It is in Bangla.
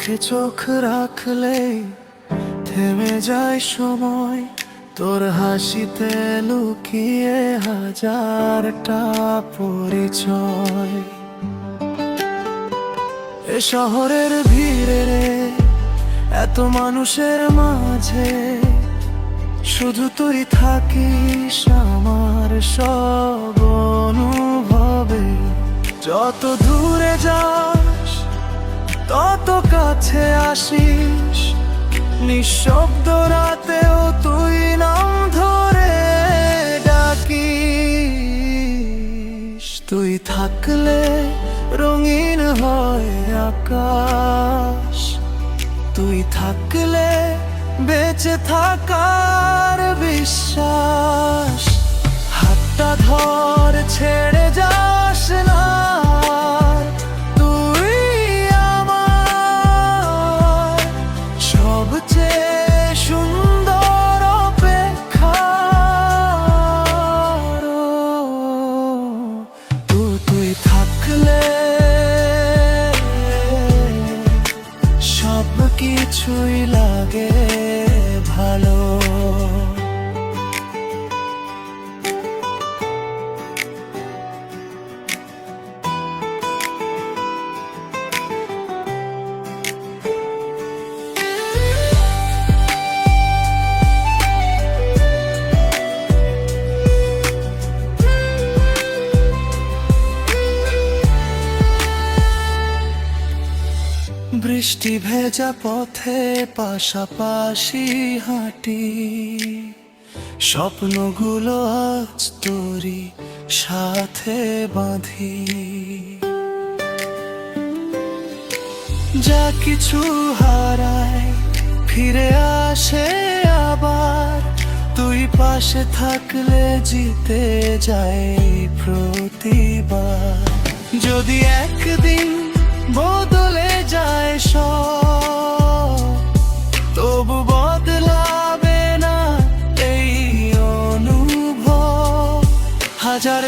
চোখে চোখ রাখলে থেমে যায় সময়, তোর হাসিতে লুকিয়ে হাজারটা পরিচয়। এ শহরের ভিড়ে রে, এত মানুষের মাঝে শুধু তুই থাকিস আমার সব অনুভবে। যত দূরে যাস তত কাছে আসিস, নিঃশব্দ রাতেও তুই নাম ধরে ডাকিস। তুই থাকলে রঙিন হয় আকাশ, তুই থাকলে বেঁচে থাকার বিশ্বাস। হাতটা ধর, ছেড়ে যাস না, তুই আমার সবচেয়ে সুন্দর অপেক্ষা। তুই থাকলে সব কিছুই লাগে ভালো। বৃষ্টি ভেজা পথে পাশাপাশি হাঁটি, স্বপ্নগুলো আজ তোরই সাথে বাঁধি। যা কিছু হারায় ফিরে আসে আবার, তুই পাশে থাকলে জিতে যায় প্রতিবার। যদি একদিন বদলে যায় সব, তবু বদলাবে না এই অনুভব। হাজার